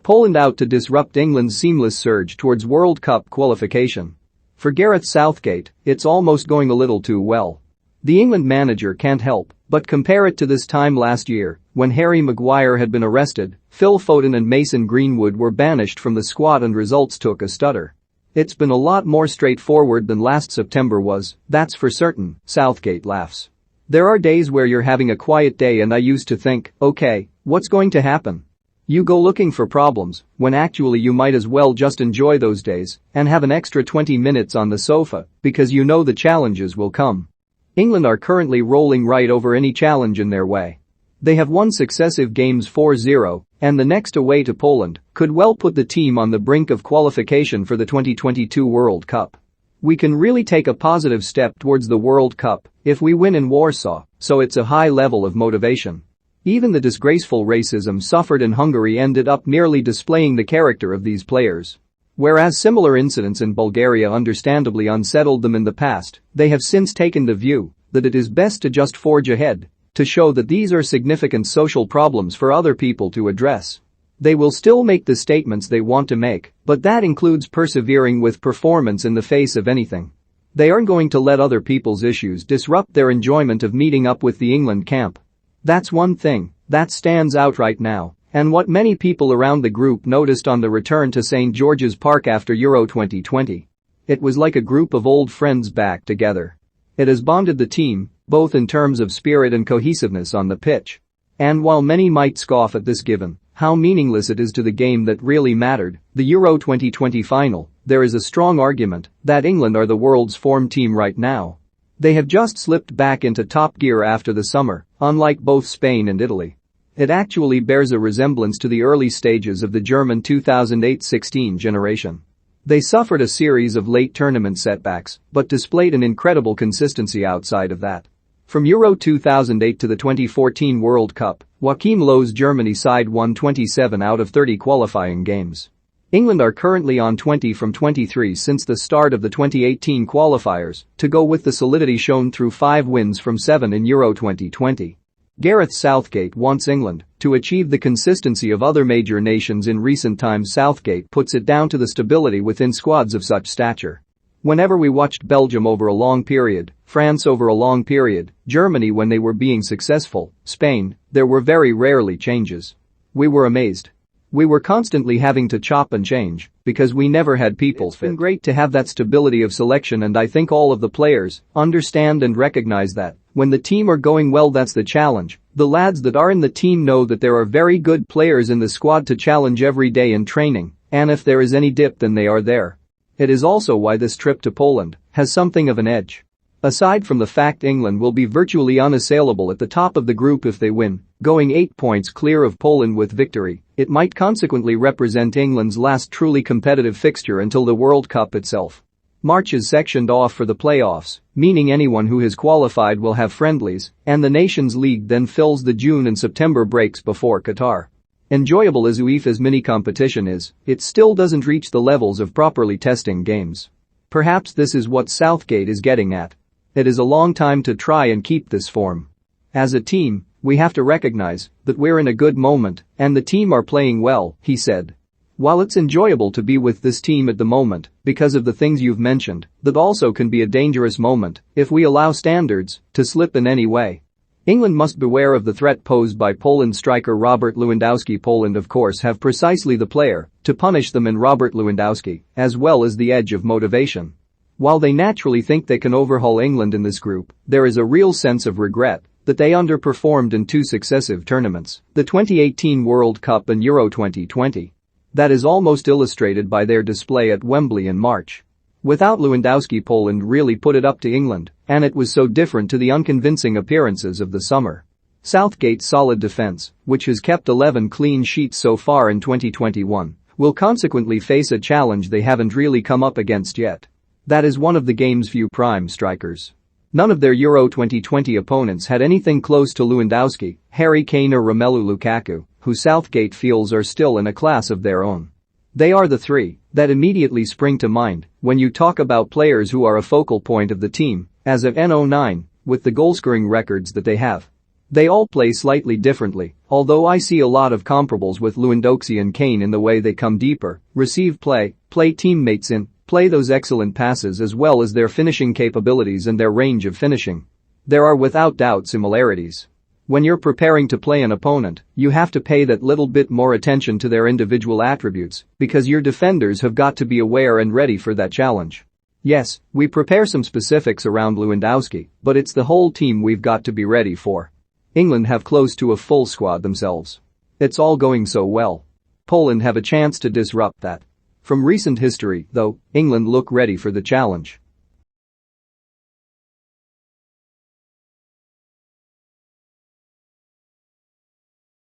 Poland out to disrupt England's seamless surge towards World Cup qualification. For Gareth Southgate, it's almost going a little too well. The England manager can't help but compare it to this time last year when Harry Maguire had been arrested, Phil Foden and Mason Greenwood were banished from the squad and results took a stutter. It's been a lot more straightforward than last September was, that's for certain, Southgate laughs. There are days where you're having a quiet day and I used to think, okay, what's going to happen? You go looking for problems, when actually you might as well just enjoy those days and have an extra 20 minutes on the sofa because you know the challenges will come. England are currently rolling right over any challenge in their way. They have won successive games 4-0, and the next away to Poland could well put the team on the brink of qualification for the 2022 World Cup. We can really take a positive step towards the World Cup if we win in Warsaw, so it's a high level of motivation. Even the disgraceful racism suffered in Hungary ended up merely displaying the character of these players. Whereas similar incidents in Bulgaria understandably unsettled them in the past, they have since taken the view that it is best to just forge ahead to show that these are significant social problems for other people to address. They will still make the statements they want to make, but that includes persevering with performance in the face of anything. They aren't going to let other people's issues disrupt their enjoyment of meeting up with the England camp. That's one thing that stands out right now, and what many people around the group noticed on the return to St. George's Park after Euro 2020. It was like a group of old friends back together. It has bonded the team, both in terms of spirit and cohesiveness on the pitch. And while many might scoff at this given how meaningless it is to the game that really mattered, the Euro 2020 final, there is a strong argument that England are the world's form team right now. They have just slipped back into top gear after the summer, unlike both Spain and Italy. It actually bears a resemblance to the early stages of the German 2008-16 generation. They suffered a series of late tournament setbacks, but displayed an incredible consistency outside of that. From Euro 2008 to the 2014 World Cup, Joachim Löw's Germany side won 27 out of 30 qualifying games. England are currently on 20 from 23 since the start of the 2018 qualifiers, to go with the solidity shown through 5 wins from 7 in Euro 2020. Gareth Southgate wants England to achieve the consistency of other major nations in recent times. Southgate puts it down to the stability within squads of such stature. Whenever we watched Belgium over a long period, France over a long period, Germany when they were being successful, Spain, there were very rarely changes. We were amazed. We were constantly having to chop and change because we never had people fit. It's been great to have that stability of selection, and I think all of the players understand and recognize that. When the team are going well, that's the challenge. The lads that are in the team know that there are very good players in the squad to challenge every day in training, and if there is any dip then they are there. It is also why this trip to Poland has something of an edge. Aside from the fact England will be virtually unassailable at the top of the group if they win, going 8 points clear of Poland with victory, it might consequently represent England's last truly competitive fixture until the World Cup itself. March is sectioned off for the playoffs, meaning anyone who has qualified will have friendlies, and the Nations League then fills the June and September breaks before Qatar. Enjoyable as UEFA's mini-competition is, it still doesn't reach the levels of properly testing games. Perhaps this is what Southgate is getting at. It is a long time to try and keep this form. As a team, we have to recognize that we're in a good moment and the team are playing well, he said. While it's enjoyable to be with this team at the moment because of the things you've mentioned, that also can be a dangerous moment if we allow standards to slip in any way. England must beware of the threat posed by Poland striker Robert Lewandowski. Poland of course have precisely the player to punish them in Robert Lewandowski, as well as the edge of motivation. While they naturally think they can overhaul England in this group, there is a real sense of regret that they underperformed in 2 successive tournaments, the 2018 World Cup and Euro 2020. That is almost illustrated by their display at Wembley in March. Without Lewandowski, Poland really put it up to England, and it was so different to the unconvincing appearances of the summer. Southgate's solid defense, which has kept 11 clean sheets so far in 2021, will consequently face a challenge they haven't really come up against yet. That is one of the game's few prime strikers. None of their Euro 2020 opponents had anything close to Lewandowski, Harry Kane or Romelu Lukaku, who Southgate feels are still in a class of their own. They are the 3 that immediately spring to mind when you talk about players who are a focal point of the team as of N09, with the goalscoring records that they have. They all play slightly differently, although I see a lot of comparables with Lewandowski and Kane in the way they come deeper, receive play teammates in, play those excellent passes as well as their finishing capabilities and their range of finishing. There are without doubt similarities. When you're preparing to play an opponent, you have to pay that little bit more attention to their individual attributes because your defenders have got to be aware and ready for that challenge. Yes, we prepare some specifics around Lewandowski, but it's the whole team we've got to be ready for. England have close to a full squad themselves. It's all going so well. Poland have a chance to disrupt that. From recent history, though, England look ready for the challenge.